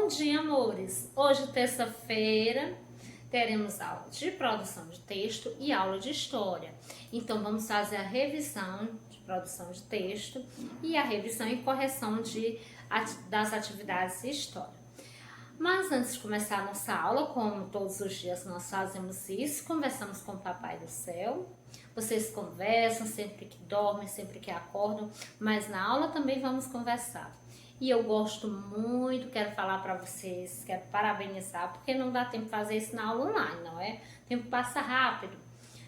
Bom dia, amores! Hoje, terça-feira, teremos aula de produção de texto e aula de história. Então, vamos fazer a revisão de produção de texto e a revisão e correção das atividades de história. Mas antes de começar a nossa aula, como todos os dias nós fazemos isso, conversamos com o Papai do Céu. Vocês conversam sempre que dormem, sempre que acordam, mas na aula também vamos conversar. E eu gosto muito, quero falar para vocês, quero parabenizar, porque não dá tempo de fazer isso na aula online, não é? O tempo passa rápido.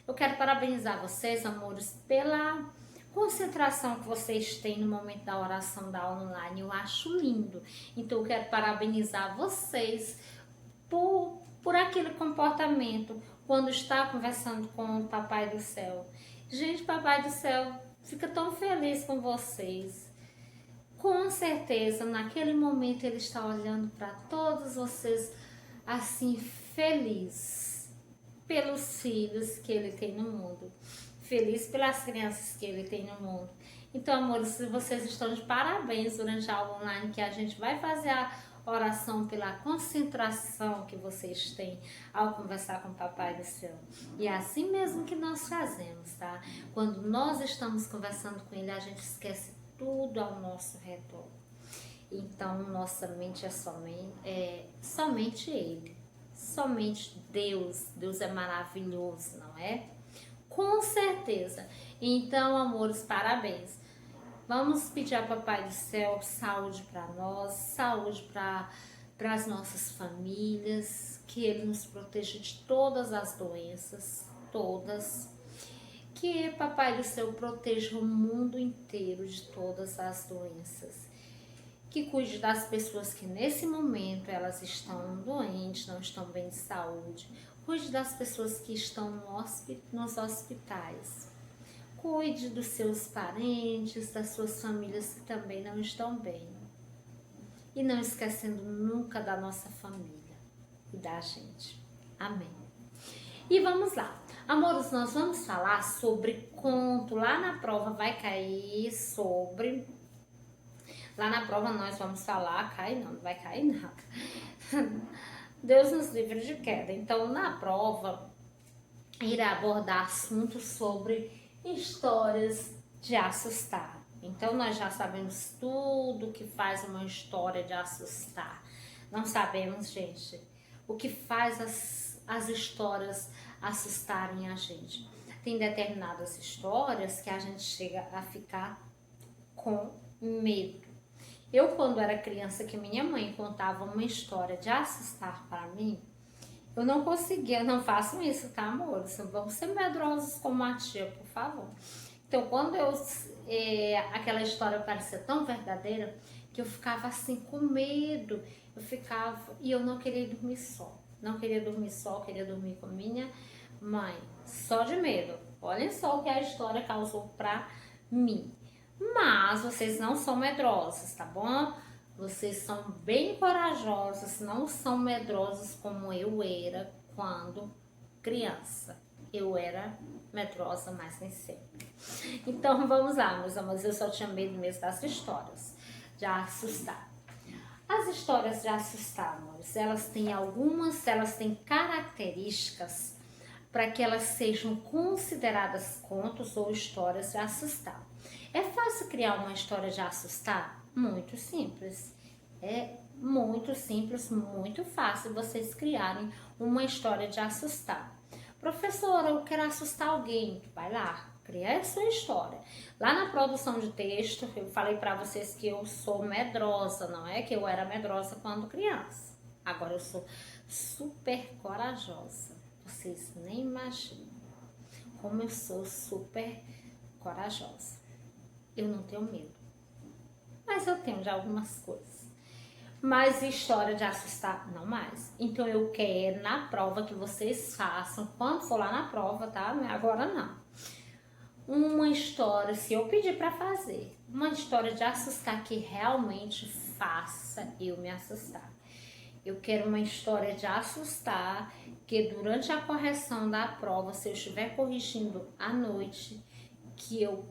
Eu quero parabenizar vocês, amores, pela concentração que vocês têm no momento da oração da aula online. Eu acho lindo. Então eu quero parabenizar vocês por aquele comportamento quando está conversando com o Papai do Céu. Gente, Papai do Céu fica tão feliz com vocês. Com certeza, naquele momento ele está olhando para todos vocês assim, feliz pelos filhos que ele tem no mundo, feliz pelas crianças que ele tem no mundo. Então, amores, vocês estão de parabéns durante a aula online, que a gente vai fazer a oração pela concentração que vocês têm ao conversar com o Papai do Céu. E é assim mesmo que nós fazemos, tá? Quando nós estamos conversando com ele, a gente esquece tudo ao nosso redor. Então, nossa mente é somente ele, somente Deus. Deus é maravilhoso, não é? Com certeza. Então, amores, parabéns. Vamos pedir ao Papai do Céu saúde para nós, saúde para as nossas famílias, que ele nos proteja de todas as doenças, todas. Que Papai do Céu proteja o mundo inteiro de todas as doenças. Que cuide das pessoas que nesse momento elas estão doentes, não estão bem de saúde. Cuide das pessoas que estão nos hospitais. Cuide dos seus parentes, das suas famílias que também não estão bem. E não esquecendo nunca da nossa família e da gente. Amém. E vamos lá. Amores, nós vamos falar sobre conto. Lá na prova vai cair sobre... Lá na prova nós vamos falar... Não vai cair nada. Deus nos livre de queda. Então, na prova, irá abordar assuntos sobre histórias de assustar. Então, nós já sabemos tudo que faz uma história de assustar. Não sabemos, gente, o que faz as histórias assustarem a gente. Tem determinadas histórias que a gente chega a ficar com medo. Eu, quando era criança, que minha mãe contava uma história de assustar para mim, eu não conseguia. Não façam isso, tá, amores? Vamos ser medrosos como a tia, por favor. Então, quando aquela história parecia tão verdadeira, que eu ficava assim com medo, e eu não queria dormir só. Não queria dormir só, queria dormir com minha mãe, só de medo. Olhem só o que a história causou pra mim. Mas vocês não são medrosos, tá bom? Vocês são bem corajosos, não são medrosos como eu era quando criança. Eu era medrosa, mas nem sempre. Então vamos lá, meus amores, eu só tinha medo mesmo das histórias de assustar. As histórias de assustar, amores, elas têm características para que elas sejam consideradas contos ou histórias de assustar. É fácil criar uma história de assustar? Muito simples. É muito simples, muito fácil vocês criarem uma história de assustar. Professora, eu quero assustar alguém. Vai lá, cria a sua história. Lá na produção de texto, eu falei para vocês que eu sou medrosa, não é? Que eu era medrosa quando criança. Agora eu sou super corajosa. Vocês nem imaginam como eu sou super corajosa. Eu não tenho medo. Mas eu tenho de algumas coisas. Mas história de assustar, não mais. Então eu quero na prova que vocês façam, quando for lá na prova, tá? Não é agora não. Uma história, se eu pedir para fazer, uma história de assustar que realmente faça eu me assustar. Eu quero uma história de assustar que durante a correção da prova, se eu estiver corrigindo à noite, que eu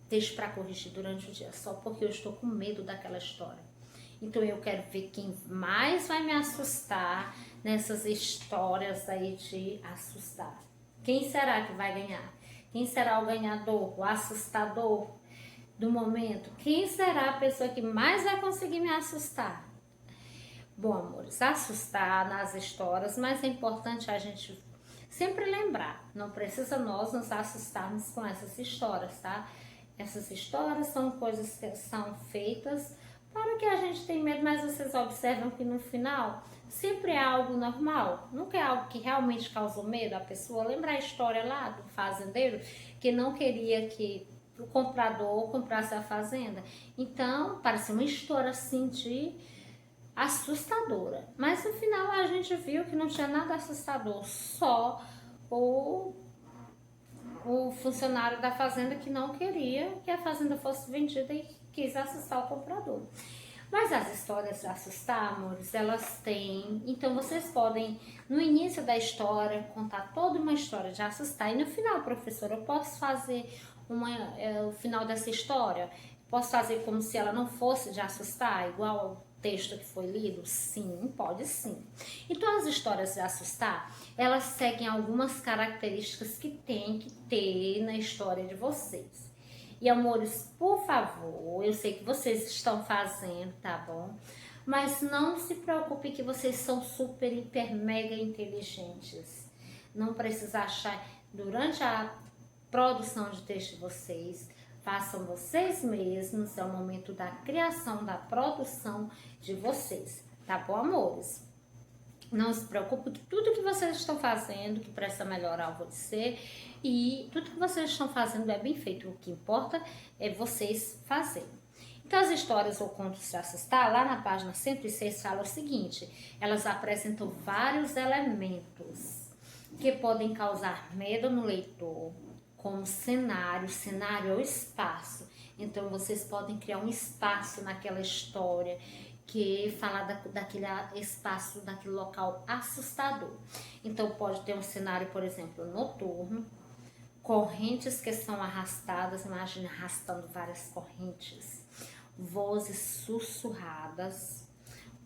deixo para corrigir durante o dia, só porque eu estou com medo daquela história. Então eu quero ver quem mais vai me assustar nessas histórias aí de assustar. Quem será que vai ganhar? Quem será o ganhador, o assustador do momento? Quem será a pessoa que mais vai conseguir me assustar? Bom, amores, assustar nas histórias, mas é importante a gente sempre lembrar, não precisa nós nos assustarmos com essas histórias, tá? Essas histórias são coisas que são feitas para que a gente tenha medo, mas vocês observam que no final sempre é algo normal, nunca é algo que realmente causou medo a pessoa. Lembra a história lá do fazendeiro que não queria que o comprador comprasse a fazenda? Então, parece uma história assim de assustadora, mas no final a gente viu que não tinha nada assustador, só o funcionário da fazenda que não queria que a fazenda fosse vendida e quis assustar o comprador. Mas as histórias de assustar, amores, elas têm. Então vocês podem, no início da história, contar toda uma história de assustar. E no final, professora, eu posso fazer o final dessa história? Posso fazer como se ela não fosse de assustar, igual ao texto que foi lido? Sim, pode sim. Então as histórias de assustar, elas seguem algumas características que tem que ter na história de vocês. E amores, por favor, eu sei que vocês estão fazendo, tá bom? Mas não se preocupe que vocês são super, hiper, mega inteligentes. Não precisa achar, durante a produção de texto de vocês, façam vocês mesmos, é o momento da criação, da produção de vocês, tá bom, amores? Não se preocupe que tudo que vocês estão fazendo, que presta melhorar você, e tudo que vocês estão fazendo é bem feito. O que importa é vocês fazerem. Então, as histórias ou contos de assustar, lá na página 106, fala o seguinte: elas apresentam vários elementos que podem causar medo no leitor, como cenário é o espaço. Então, vocês podem criar um espaço naquela história que fala daquele espaço, daquele local assustador. Então, pode ter um cenário, por exemplo, noturno, correntes que são arrastadas, imagina arrastando várias correntes, vozes sussurradas,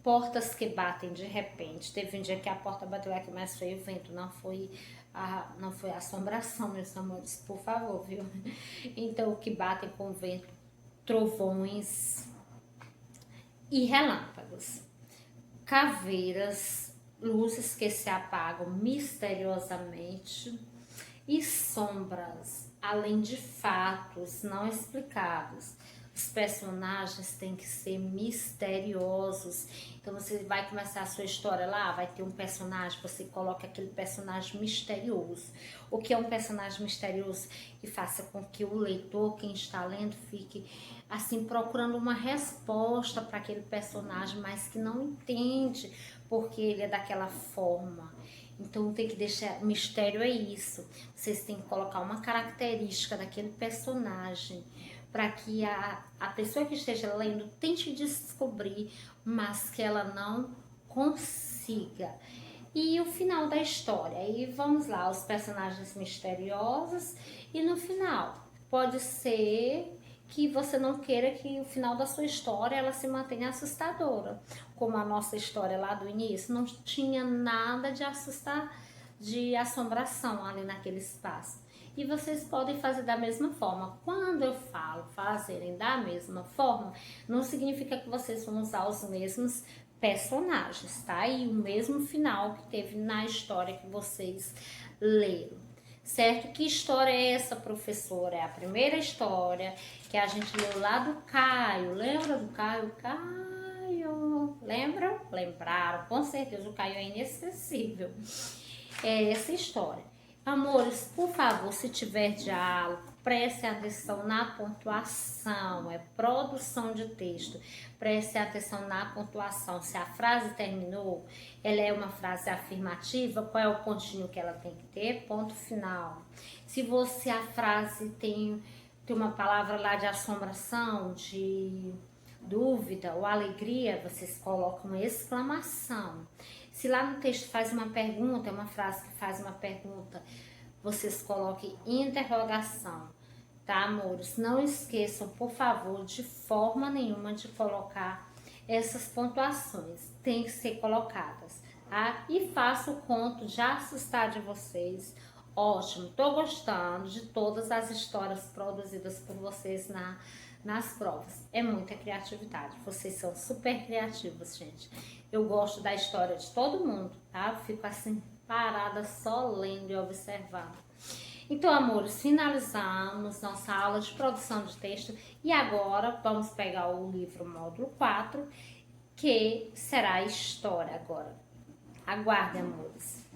portas que batem de repente. Teve um dia que a porta bateu aqui, mas foi o vento, não foi a assombração, meus amores, por favor, viu? Então, que batem com vento, trovões e relâmpagos, caveiras, luzes que se apagam misteriosamente e sombras, além de fatos não explicados. Os personagens têm que ser misteriosos. Então você vai começar a sua história lá, vai ter um personagem, você coloca aquele personagem misterioso. O que é um personagem misterioso? Que faça com que o leitor, quem está lendo, fique assim procurando uma resposta para aquele personagem, mas que não entende porque ele é daquela forma. Então tem que deixar, mistério é isso. Vocês têm que colocar uma característica daquele personagem para que a pessoa que esteja lendo tente descobrir, mas que ela não consiga. E o final da história, aí vamos lá, os personagens misteriosos, e no final pode ser que você não queira que o final da sua história ela se mantenha assustadora, como a nossa história lá do início, não tinha nada de assustar, de assombração ali naquele espaço. E vocês podem fazer da mesma forma. Quando eu falo fazerem da mesma forma, não significa que vocês vão usar os mesmos personagens, tá? E o mesmo final que teve na história que vocês leram, certo? Que história é essa, professora? É a primeira história que a gente leu lá do Caio. Lembra do Caio? Caio, lembram? Lembraram, com certeza, o Caio é inesquecível. É essa história. Amores, por favor, se tiver diálogo, preste atenção na pontuação, é produção de texto. Preste atenção na pontuação. Se a frase terminou, ela é uma frase afirmativa, qual é o pontinho que ela tem que ter? Ponto final. Se a frase tem uma palavra lá de assombração, de dúvida ou alegria, vocês colocam uma exclamação. Se lá no texto faz uma pergunta, é uma frase que faz uma pergunta, vocês coloquem interrogação, tá, amores? Não esqueçam, por favor, de forma nenhuma de colocar essas pontuações têm que ser colocadas, tá? E faça o conto de assustar de vocês. Ótimo, tô gostando de todas as histórias produzidas por vocês nas provas. É muita criatividade, vocês são super criativos, gente. Eu gosto da história de todo mundo, tá? Eu fico assim, parada, só lendo e observando. Então, amores, finalizamos nossa aula de produção de texto e agora vamos pegar o livro módulo 4, que será a história agora. Aguardem, amores.